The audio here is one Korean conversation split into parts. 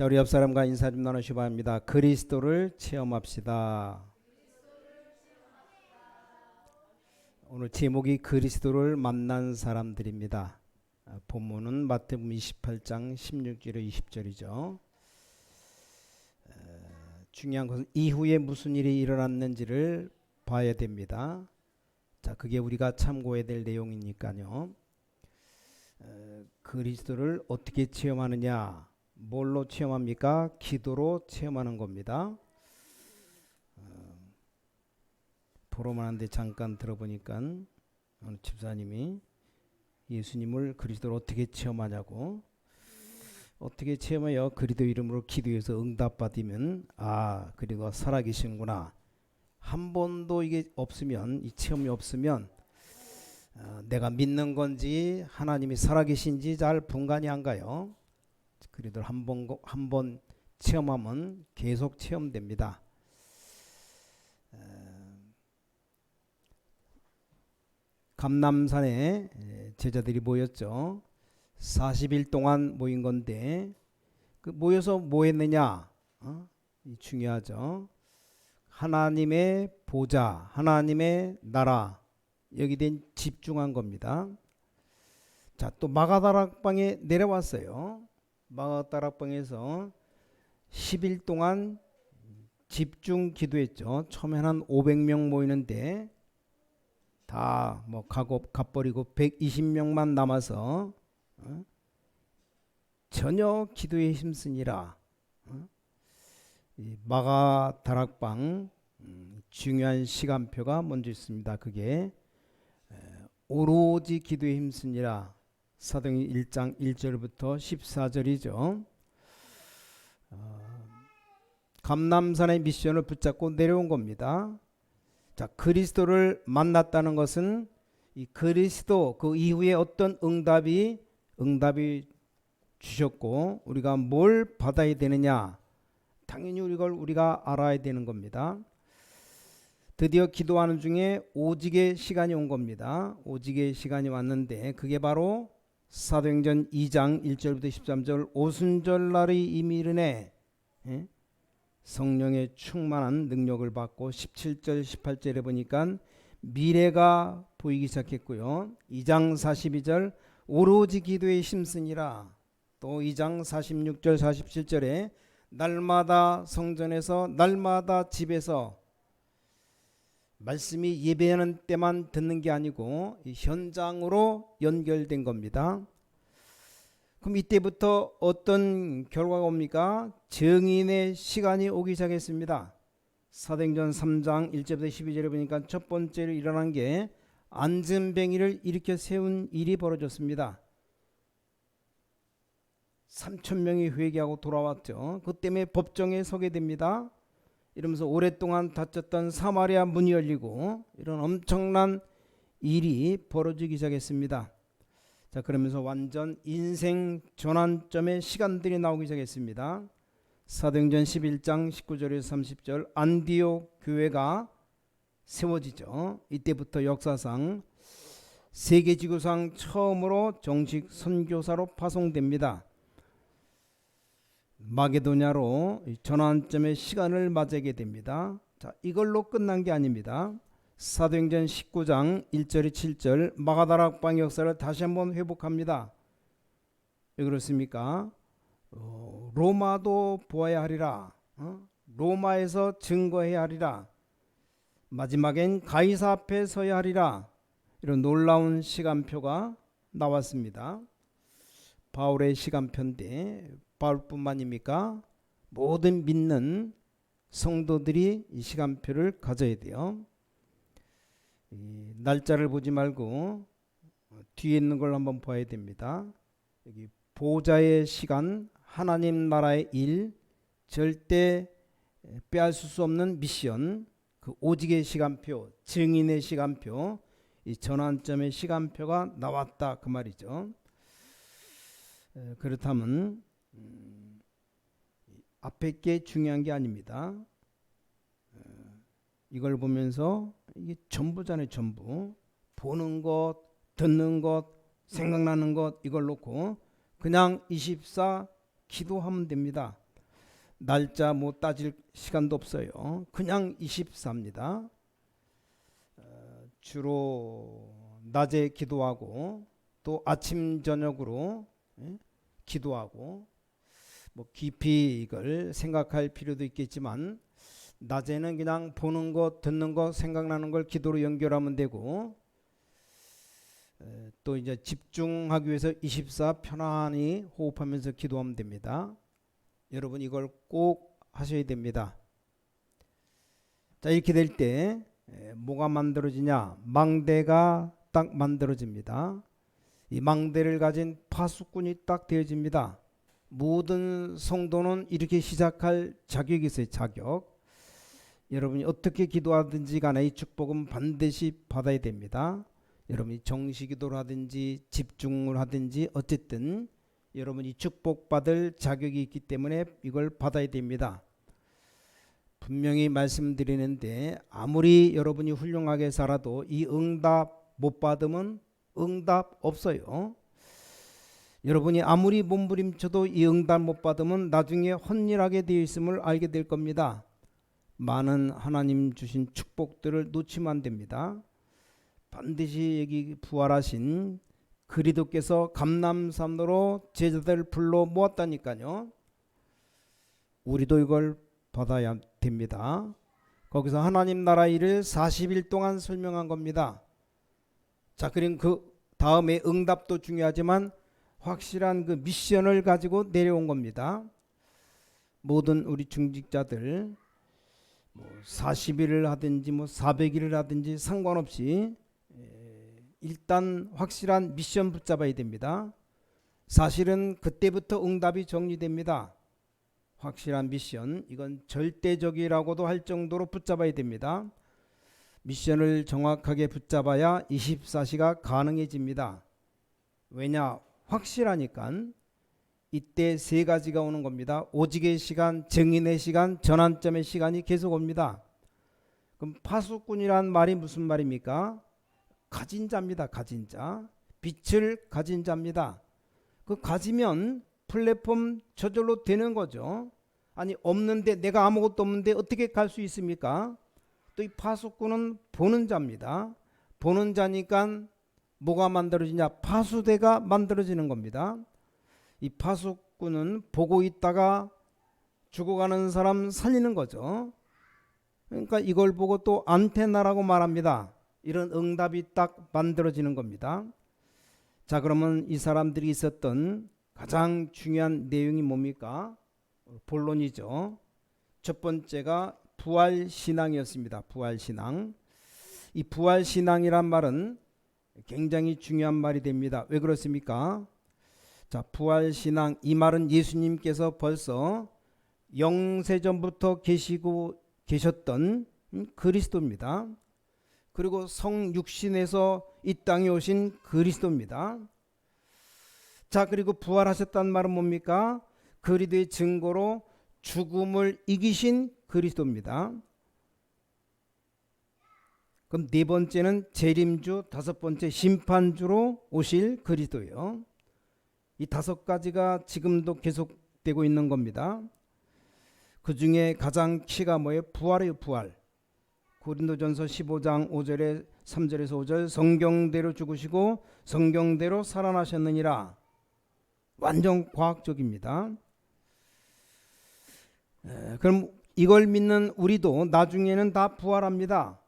자, 우리 옆 사람과 인사 좀 나누시기 바랍니다. 그리스도를 체험합시다. 오늘 제목이 그리스도를 만난 사람들입니다. 본문은 마태복음 28장 16절에 20절이죠. 중요한 것은 이후에 무슨 일이 일어났는지를 봐야 됩니다. 자, 그게 우리가 참고해야 될 내용이니까요. 그리스도를 어떻게 체험하느냐? 뭘로 체험합니까? 기도로 체험하는 겁니다. 보러만 한데 잠깐 들어보니까 어느 집사님이 예수님을 그리스도를 어떻게 체험하냐고. 어떻게 체험해요? 그리스도 이름으로 기도해서 응답받으면 그리스도가 살아계시는구나. 한 번도 이게 없으면, 이 체험이 없으면 내가 믿는 건지 하나님이 살아계신지 잘 분간이 안 가요. 그리스도를 한 번 체험하면 계속 체험됩니다. 감람산에 제자들이 모였죠. 40일 동안 모인 건데 모여서 뭐 했느냐? 중요하죠. 하나님의 보좌, 하나님의 나라 여기 된 집중한 겁니다. 자, 또 마가다락방에 내려왔어요. 마가다락방에서 10일 동안 집중 기도했죠. 처음엔 한 500명 모이는데 다 갚버리고 120명만 남아서 전혀 기도에 힘쓰니라. 이 마가다락방 중요한 시간표가 먼저 있습니다. 그게 오로지 기도에 힘쓰니라. 사도행전 1장 1절부터 14절이죠. 감람산의 미션을 붙잡고 내려온 겁니다. 자, 그리스도를 만났다는 것은 이 그리스도 그 이후에 어떤 응답이 주셨고 우리가 뭘 받아야 되느냐, 당연히 우리가 알아야 되는 겁니다. 드디어 기도하는 중에 오직의 시간이 온 겁니다. 오직의 시간이 왔는데 그게 바로 사도행전 2장 1절부터 13절 오순절날이 이미 이르네. 성령의 충만한 능력을 받고 17절 18절에 보니까 미래가 보이기 시작했고요. 2장 42절 오로지 기도에 힘쓰니라. 또 2장 46절 47절에 날마다 성전에서 날마다 집에서 말씀이 예배하는 때만 듣는 게 아니고 현장으로 연결된 겁니다. 그럼 이때부터 어떤 결과가 옵니까? 증인의 시간이 오기 시작했습니다. 사도행전 3장 1절부터 12절에 보니까 첫 번째로 일어난 게 안전뱅이를 일으켜 세운 일이 벌어졌습니다. 3,000명이 회개하고 돌아왔죠. 그 때문에 법정에 서게 됩니다. 이러면서 오랫동안 닫혔던 사마리아 문이 열리고 이런 엄청난 일이 벌어지기 시작했습니다. 자, 그러면서 완전 인생 전환점의 시간들이 나오기 시작했습니다. 사도행전 11장 19절에서 30절 안디옥 교회가 세워지죠. 이때부터 역사상 세계지구상 처음으로 정식 선교사로 파송됩니다. 마게도냐로 전환점의 시간을 맞이하게 됩니다. 자, 이걸로 끝난 게 아닙니다. 사도행전 19장 1절에 7절 마가다락방 역사를 다시 한번 회복합니다. 왜 그렇습니까? 로마도 보아야 하리라. 로마에서 증거해야 하리라. 마지막엔 가이사 앞에 서야 하리라. 이런 놀라운 시간표가 나왔습니다. 바울의 시간표인데 바울뿐만입니까? 모든 믿는 성도들이 이 시간표를 가져야 돼요. 이 날짜를 보지 말고 뒤에 있는 걸 한번 봐야 됩니다. 여기 보좌의 시간, 하나님 나라의 일, 절대 빼앗을 수 없는 미션, 그 오직의 시간표, 증인의 시간표, 이 전환점의 시간표가 나왔다 그 말이죠. 그렇다면 앞에 게 중요한 게 아닙니다. 이걸 보면서 이게 전부잖아요. 전부 보는 것, 듣는 것, 생각나는 것 이걸 놓고 그냥 24 기도하면 됩니다. 날짜 뭐 따질 시간도 없어요. 그냥 24입니다. 주로 낮에 기도하고 또 아침 저녁으로 기도하고 뭐 깊이 이걸 생각할 필요도 있겠지만 낮에는 그냥 보는 것, 듣는 것, 생각나는 걸 기도로 연결하면 되고 또 이제 집중하기 위해서 24 편안히 호흡하면서 기도하면 됩니다. 여러분 이걸 꼭 하셔야 됩니다. 자, 이렇게 될 때 뭐가 만들어지냐? 망대가 딱 만들어집니다. 이 망대를 가진 파수꾼이 딱 되어집니다. 모든 성도는 이렇게 시작할 자격이 있어요. 자격. 여러분이 어떻게 기도하든지 간에 이 축복은 반드시 받아야 됩니다. 여러분이 정시기도를 하든지 집중을 하든지 어쨌든 여러분이 축복받을 자격이 있기 때문에 이걸 받아야 됩니다. 분명히 말씀드리는데 아무리 여러분이 훌륭하게 살아도 이 응답 못 받으면 응답 없어요. 여러분이 아무리 몸부림쳐도 이 응답 못 받으면 나중에 헛일하게 되어 있음을 알게 될 겁니다. 많은 하나님 주신 축복들을 놓치면 안 됩니다. 반드시 여기 부활하신 그리스도께서 감람산으로 제자들을 불러 모았다니까요. 우리도 이걸 받아야 됩니다. 거기서 하나님 나라 일을 40일 동안 설명한 겁니다. 자, 그럼 그 다음에 응답도 중요하지만 확실한 그 미션을 가지고 내려온 겁니다. 모든 우리 중직자들 뭐 40일을 하든지 뭐 400일을 하든지 상관없이 일단 확실한 미션 붙잡아야 됩니다. 사실은 그때부터 응답이 정리됩니다. 확실한 미션, 이건 절대적이라고도 할 정도로 붙잡아야 됩니다. 미션을 정확하게 붙잡아야 24시가 가능해집니다. 왜냐? 확실하니까. 이때 세 가지가 오는 겁니다. 오직의 시간, 증인의 시간, 전환점의 시간이 계속 옵니다. 그럼 파수꾼이란 말이 무슨 말입니까? 가진 자입니다. 가진 자. 빛을 가진 자입니다. 그 가지면 플랫폼 저절로 되는 거죠. 아니 없는데, 내가 아무것도 없는데 어떻게 갈 수 있습니까? 또 이 파수꾼은 보는 자입니다. 보는 자니까 뭐가 만들어지냐? 파수대가 만들어지는 겁니다. 이 파수꾼은 보고 있다가 죽어가는 사람 살리는 거죠. 그러니까 이걸 보고 또 안테나라고 말합니다. 이런 응답이 딱 만들어지는 겁니다. 자, 그러면 이 사람들이 있었던 가장 중요한 내용이 뭡니까? 본론이죠. 첫 번째가 부활신앙이었습니다. 부활신앙. 이 부활신앙이란 말은 굉장히 중요한 말이 됩니다. 왜 그렇습니까? 자, 부활신앙, 이 말은 예수님께서 벌써 영세전부터 계셨던 그리스도입니다. 그리고 성육신에서 이 땅에 오신 그리스도입니다. 자, 그리고 부활하셨다는 말은 뭡니까? 그리스도의 증거로 죽음을 이기신 그리스도입니다. 그럼 네 번째는 재림주, 다섯 번째 심판주로 오실 그리스도예요. 이 다섯 가지가 지금도 계속되고 있는 겁니다. 그 중에 가장 키가 뭐예요? 부활이에요. 부활. 고린도전서 15장 5절에 3절에서 5절, 성경대로 죽으시고 성경대로 살아나셨느니라. 완전 과학적입니다. 그럼 이걸 믿는 우리도 나중에는 다 부활합니다.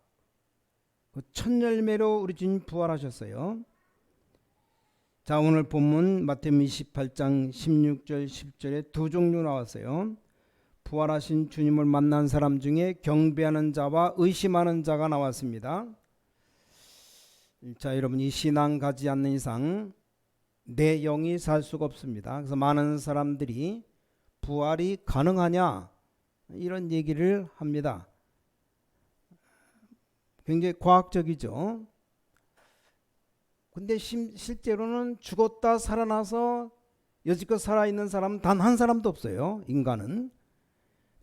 첫 열매로 우리 주님 부활하셨어요. 자, 오늘 본문 마태복음 28장 16절 10절에 두 종류 나왔어요. 부활하신 주님을 만난 사람 중에 경배하는 자와 의심하는 자가 나왔습니다. 자, 여러분, 이 신앙 가지 않는 이상 내 영이 살 수가 없습니다. 그래서 많은 사람들이 부활이 가능하냐 이런 얘기를 합니다. 굉장히 과학적이죠. 근데 실제로는 죽었다 살아나서 여지껏 살아있는 사람은 단 한 사람도 없어요. 인간은.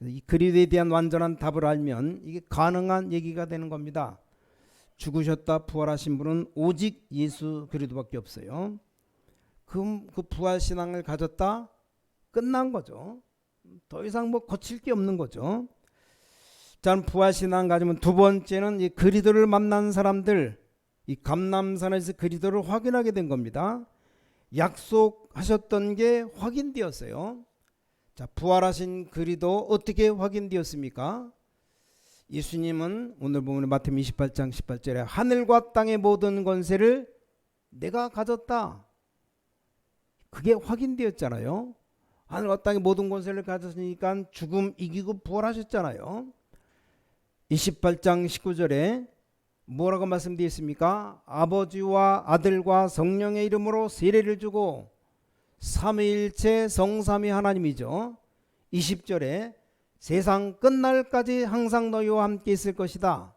이 그리스도에 대한 완전한 답을 알면 이게 가능한 얘기가 되는 겁니다. 죽으셨다 부활하신 분은 오직 예수 그리스도밖에 없어요. 그럼 그 부활신앙을 가졌다? 끝난 거죠. 더 이상 뭐 고칠 게 없는 거죠. 자, 부활신앙 가지면 두 번째는 이 그리스도를 만난 사람들, 이 감람산에서 그리스도를 확인하게 된 겁니다. 약속하셨던 게 확인되었어요. 자, 부활하신 그리스도 어떻게 확인되었습니까? 예수님은 오늘 보면 마태복음 28장 18절에 하늘과 땅의 모든 권세를 내가 가졌다. 그게 확인되었잖아요. 하늘과 땅의 모든 권세를 가졌으니까 죽음 이기고 부활하셨잖아요. 28장 19절에 뭐라고 말씀되어 있습니까? 아버지와 아들과 성령의 이름으로 세례를 주고 삼위일체 성삼위 하나님이죠. 20절에 세상 끝날까지 항상 너희와 함께 있을 것이다.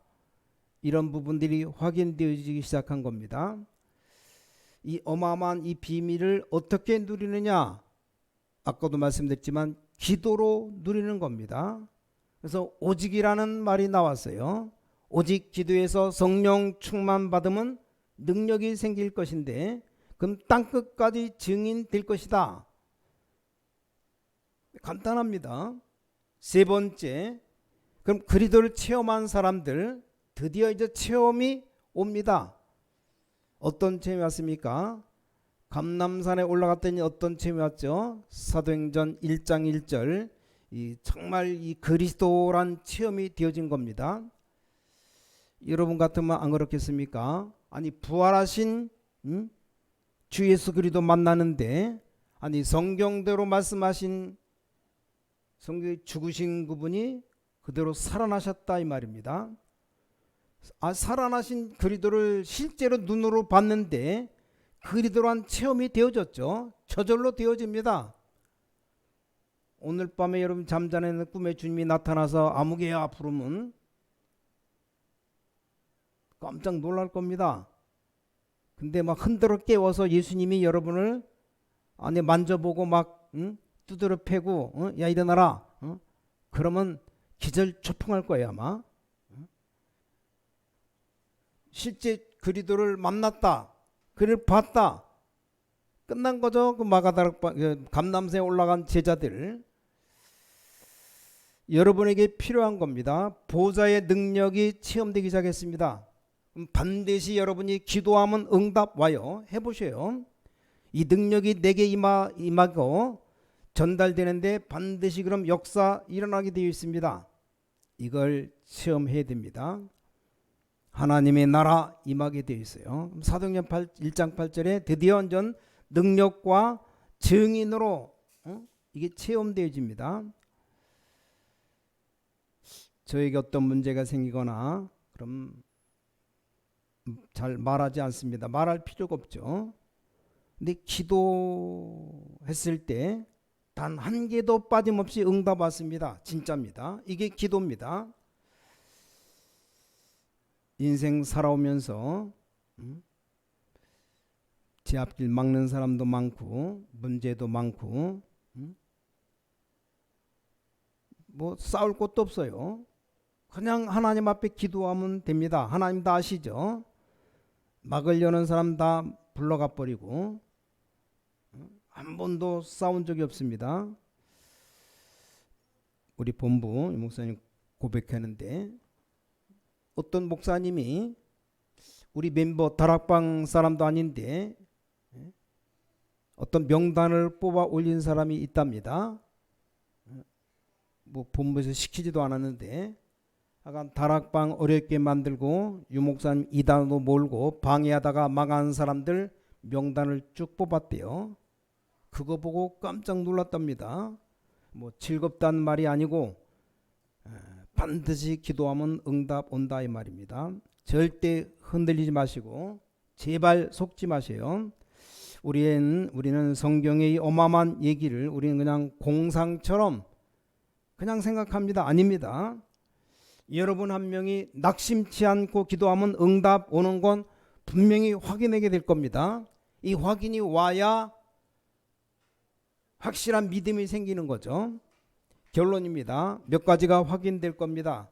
이런 부분들이 확인되어지기 시작한 겁니다. 이 어마어마한 이 비밀을 어떻게 누리느냐? 아까도 말씀드렸지만 기도로 누리는 겁니다. 그래서 오직이라는 말이 나왔어요. 오직 기도에서 성령 충만 받으면 능력이 생길 것인데 그럼 땅끝까지 증인 될 것이다. 간단합니다. 세 번째, 그럼 그리스도를 체험한 사람들 드디어 이제 체험이 옵니다. 어떤 체험이 왔습니까? 감람산에 올라갔더니 어떤 체험이 왔죠? 사도행전 1장 1절 정말 이 그리스도란 체험이 되어진 겁니다. 여러분 같으면 안 그렇겠습니까? 아니 부활하신 주 예수 그리스도 만나는데 아니 성경대로 말씀하신 성경에 죽으신 그분이 그대로 살아나셨다 이 말입니다. 살아나신 그리스도를 실제로 눈으로 봤는데 그리스도란 체험이 되어졌죠. 저절로 되어집니다. 오늘 밤에 여러분 잠자는 꿈에 주님이 나타나서 아무개야 부르면 깜짝 놀랄 겁니다. 근데 막 흔들어 깨워서 예수님이 여러분을 안에 만져보고 막 두드려 패고 야 일어나라 그러면 기절초풍할 거예요 아마. 실제 그리스도를 만났다, 그를 봤다, 끝난 거죠. 그 감람산에 올라간 제자들. 여러분에게 필요한 겁니다. 보좌의 능력이 체험되기 시작했습니다. 반드시 여러분이 기도하면 응답 와요. 해보세요. 이 능력이 내게 임하고 전달되는데 반드시 그럼 역사 일어나게 되어 있습니다. 이걸 체험해야 됩니다. 하나님의 나라 임하게 되어 있어요. 사도행전 1장 8절에 드디어 완전 능력과 증인으로 이게 체험되어집니다. 저에게 어떤 문제가 생기거나 그럼 잘 말하지 않습니다. 말할 필요가 없죠. 근데 기도했을 때 단 한 개도 빠짐없이 응답 왔습니다. 진짜입니다. 이게 기도입니다. 인생 살아오면서 제 앞길 막는 사람도 많고 문제도 많고 뭐 싸울 것도 없어요. 그냥 하나님 앞에 기도하면 됩니다. 하나님 다 아시죠? 막으려는 사람 다 불러가 버리고 한 번도 싸운 적이 없습니다. 우리 본부 목사님 고백하는데 어떤 목사님이 우리 멤버 다락방 사람도 아닌데 어떤 명단을 뽑아 올린 사람이 있답니다. 뭐 본부에서 시키지도 않았는데 약간 다락방 어렵게 만들고 유 목사님 이단으로 몰고 방해하다가 망한 사람들 명단을 쭉 뽑았대요. 그거 보고 깜짝 놀랐답니다. 뭐 즐겁다는 말이 아니고 반드시 기도하면 응답 온다 이 말입니다. 절대 흔들리지 마시고 제발 속지 마세요. 우리는 성경의 어마어마한 얘기를 우리는 그냥 공상처럼 그냥 생각합니다. 아닙니다. 여러분 한 명이 낙심치 않고 기도하면 응답 오는 건 분명히 확인하게 될 겁니다. 이 확인이 와야 확실한 믿음이 생기는 거죠. 결론입니다. 몇 가지가 확인될 겁니다.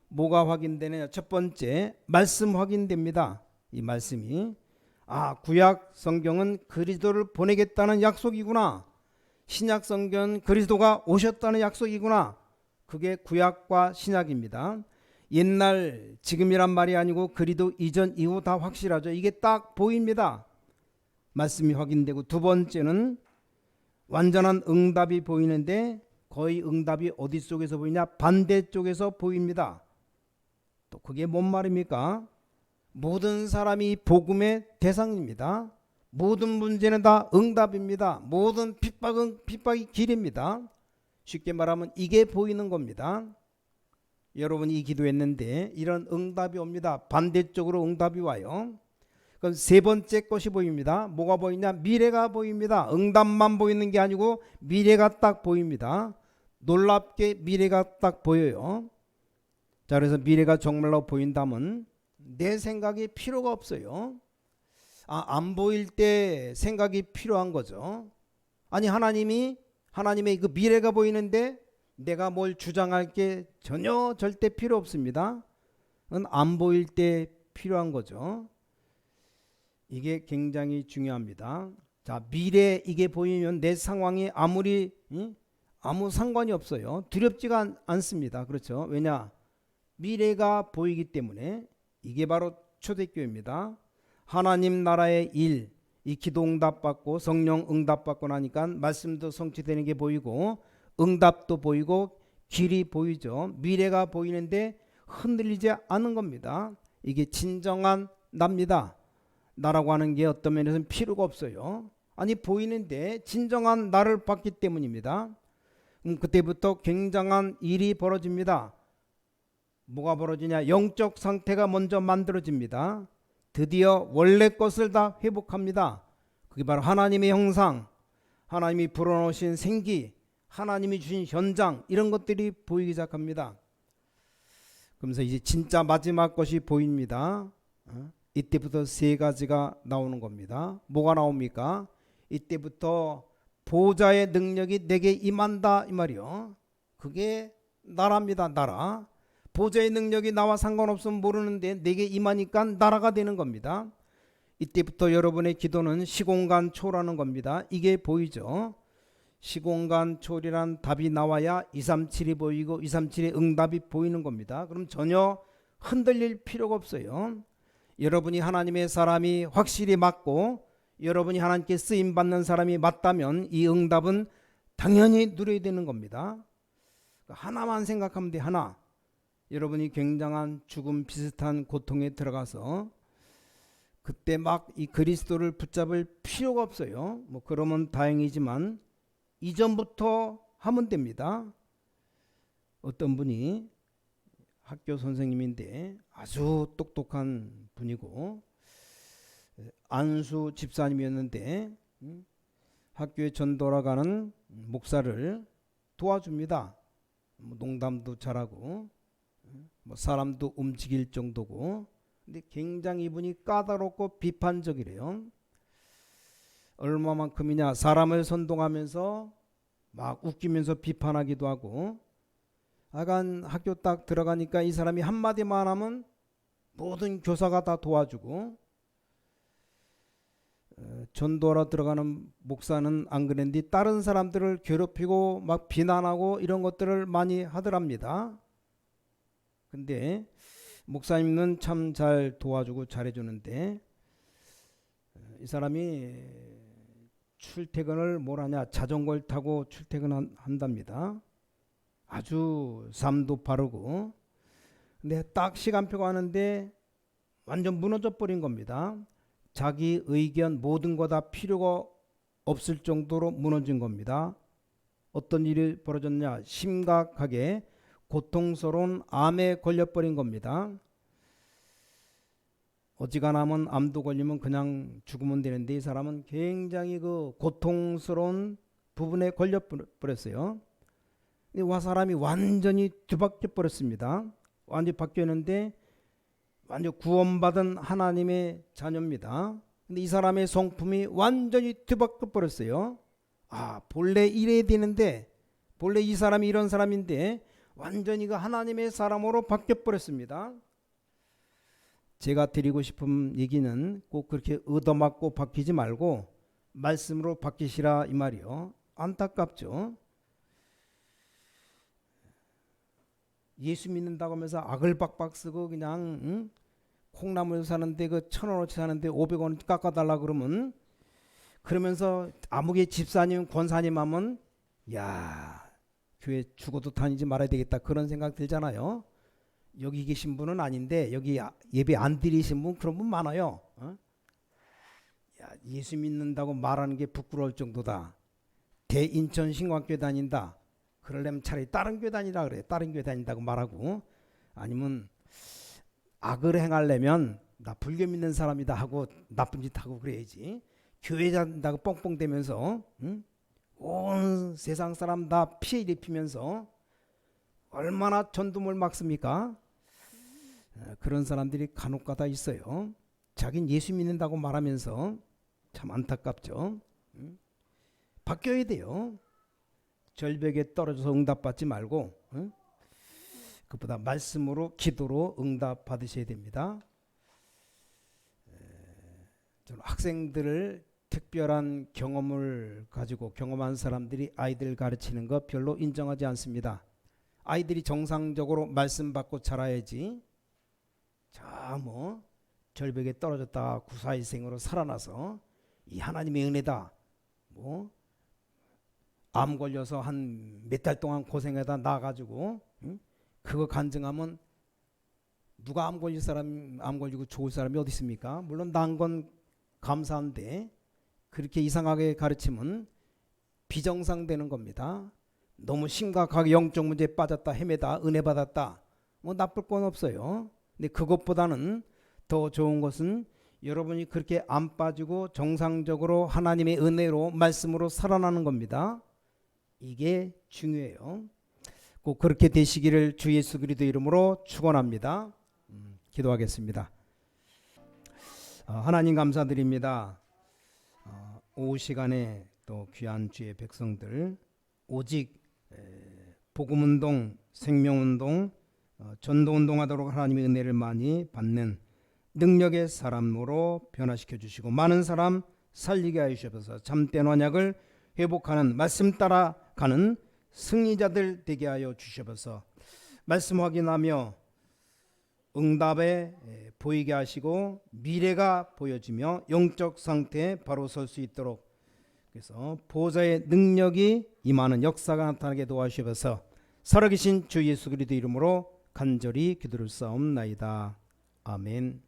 뭐가 확인되느냐? 첫 번째, 말씀 확인됩니다. 이 말씀이 구약 성경은 그리스도를 보내겠다는 약속이구나. 신약 성경 그리스도가 오셨다는 약속이구나. 그게 구약과 신약입니다. 옛날 지금이란 말이 아니고 그리스도 이전 이후 다 확실하죠. 이게 딱 보입니다. 말씀이 확인되고, 두 번째는 완전한 응답이 보이는데 거의 응답이 어디 쪽에서 보이냐? 반대쪽에서 보입니다. 또 그게 뭔 말입니까? 모든 사람이 복음의 대상입니다. 모든 문제는 다 응답입니다. 모든 핍박은 핍박이 길입니다. 쉽게 말하면 이게 보이는 겁니다. 여러분이 기도했는데 이런 응답이 옵니다. 반대쪽으로 응답이 와요. 그럼 세 번째 것이 보입니다. 뭐가 보이냐? 미래가 보입니다. 응답만 보이는 게 아니고 미래가 딱 보입니다. 놀랍게 미래가 딱 보여요. 자, 그래서 미래가 정말로 보인다면 내 생각이 필요가 없어요. 안 보일 때 생각이 필요한 거죠. 아니, 하나님의 그 미래가 보이는데 내가 뭘 주장할 게 전혀 절대 필요 없습니다. 그건 안 보일 때 필요한 거죠. 이게 굉장히 중요합니다. 자, 미래 이게 보이면 내 상황이 아무 상관이 없어요. 두렵지가 않습니다. 그렇죠? 왜냐? 미래가 보이기 때문에. 이게 바로 초대교회입니다. 하나님 나라의 일, 이 기도 응답받고 성령 응답받고 나니까 말씀도 성취되는 게 보이고 응답도 보이고 길이 보이죠. 미래가 보이는데 흔들리지 않은 겁니다. 이게 진정한 나입니다. 나라고 하는 게 어떤 면에서는 필요가 없어요. 아니, 보이는데 진정한 나를 봤기 때문입니다. 그때부터 굉장한 일이 벌어집니다. 뭐가 벌어지냐? 영적 상태가 먼저 만들어집니다. 드디어 원래 것을 다 회복합니다. 그게 바로 하나님의 형상, 하나님이 불어넣으신 생기, 하나님이 주신 현장, 이런 것들이 보이기 시작합니다. 그러면서 이제 진짜 마지막 것이 보입니다. 이때부터 세 가지가 나오는 겁니다. 뭐가 나옵니까? 이때부터 보좌의 능력이 내게 임한다, 이 말이요. 그게 나라입니다. 나라. 보좌의 능력이 나와 상관없으면 모르는데 내게 임하니까 나라가 되는 겁니다. 이때부터 여러분의 기도는 시공간 초라는 겁니다. 이게 보이죠? 시공간 초리란 답이 나와야 237이 보이고 237의 응답이 보이는 겁니다. 그럼 전혀 흔들릴 필요가 없어요. 여러분이 하나님의 사람이 확실히 맞고 여러분이 하나님께 쓰임받는 사람이 맞다면 이 응답은 당연히 누려야 되는 겁니다. 하나만 생각하면 돼. 하나. 여러분이 굉장한 죽음 비슷한 고통에 들어가서 그때 막 이 그리스도를 붙잡을 필요가 없어요. 뭐 그러면 다행이지만 이전부터 하면 됩니다. 어떤 분이 학교 선생님인데 아주 똑똑한 분이고 안수 집사님이었는데 학교에 전도하러 가는 목사를 도와줍니다. 뭐 농담도 잘하고 뭐 사람도 움직일 정도고. 근데 굉장히 이분이 까다롭고 비판적이래요. 얼마만큼이냐? 사람을 선동하면서 막 웃기면서 비판하기도 하고. 하여간 학교 딱 들어가니까 이 사람이 한마디만 하면 모든 교사가 다 도와주고, 전도하러 들어가는 목사는 안 그랬는데 다른 사람들을 괴롭히고 막 비난하고 이런 것들을 많이 하더랍니다. 근데 목사님은 참 잘 도와주고 잘해주는데 이 사람이 출퇴근을 뭘 하냐? 자전거를 타고 출퇴근한답니다. 아주 삶도 바르고. 근데 딱 시간표가 왔는데 완전 무너져 버린 겁니다. 자기 의견 모든 거 다 필요가 없을 정도로 무너진 겁니다. 어떤 일이 벌어졌냐? 심각하게 고통스러운 암에 걸려버린 겁니다. 어지간하면 암도 걸리면 그냥 죽으면 되는데 이 사람은 굉장히 그 고통스러운 부분에 걸려버렸어요. 와 사람이 완전히 뒤바뀌어 버렸습니다. 완전히 바뀌었는데 완전 구원받은 하나님의 자녀입니다. 근데 이 사람의 성품이 완전히 뒤바뀌어 버렸어요. 본래 이래야 되는데, 본래 이 사람이 이런 사람인데 완전히 그 하나님의 사람으로 바뀌어 버렸습니다. 제가 드리고 싶은 얘기는 꼭 그렇게 얻어맞고 바뀌지 말고 말씀으로 바뀌시라 이 말이요. 안타깝죠. 예수 믿는다고 하면서 악을 빡빡 쓰고 그냥 콩나물 사는데 그 1,000원어치 사는데 500원 깎아달라 그러면, 그러면서 아무개 집사님 권사님 하면 야 교회 죽어도 다니지 말아야 되겠다 그런 생각 들잖아요. 여기 계신 분은 아닌데 여기 예배 안 드리신 분 그런 분 많아요. 야, 예수 믿는다고 말하는 게 부끄러울 정도다. 대인천 신광교회 다닌다. 그러려면 차라리 다른 교회 다니라 그래. 다른 교회 다닌다고 말하고, 아니면 악을 행하려면 나 불교 믿는 사람이다 하고 나쁜 짓 하고 그래야지. 교회 다닌다고 뻥뻥대면서 온 세상 사람 다 피해 입히면서 얼마나 전두물 막습니까? 그런 사람들이 간혹가다 있어요. 자긴 예수 믿는다고 말하면서 참 안타깝죠. 바뀌어야 돼요. 절벽에 떨어져서 응답받지 말고 그보다 말씀으로 기도로 응답 받으셔야 됩니다. 저는 학생들을 특별한 경험을 가지고 경험한 사람들이 아이들 가르치는 거 별로 인정하지 않습니다. 아이들이 정상적으로 말씀 받고 자라야지. 자, 뭐 절벽에 떨어졌다 구사일생으로 살아나서 이 하나님의 은혜다. 뭐 암 걸려서 한 몇 달 동안 고생하다 나가지고 그거 간증하면 누가 암 걸릴 사람, 암 걸리고 좋을 사람이 어디 있습니까? 물론 난 건 감사한데 그렇게 이상하게 가르치면 비정상되는 겁니다. 너무 심각하게 영적 문제에 빠졌다, 헤매다, 은혜 받았다, 뭐 나쁠 건 없어요. 근데 그것보다는 더 좋은 것은 여러분이 그렇게 안 빠지고 정상적으로 하나님의 은혜로 말씀으로 살아나는 겁니다. 이게 중요해요. 꼭 그렇게 되시기를 주 예수 그리스도 이름으로 축원합니다. 기도하겠습니다. 하나님 감사드립니다. 오후 시간에 또 귀한 주의 백성들 오직 복음운동, 생명운동, 전도운동하도록 하나님의 은혜를 많이 받는 능력의 사람으로 변화시켜 주시고 많은 사람 살리게 하여 주셔서 참된 언약을 회복하는 말씀 따라가는 승리자들 되게 하여 주셔서 말씀 확인하며 응답에 보이게 하시고 미래가 보여지며 영적 상태에 바로 설 수 있도록, 그래서 보좌의 능력이 임하는 역사가 나타나게 도와주셔서 살아계신 주 예수 그리스도 이름으로 간절히 기도를 쌓옵나이다. 아멘.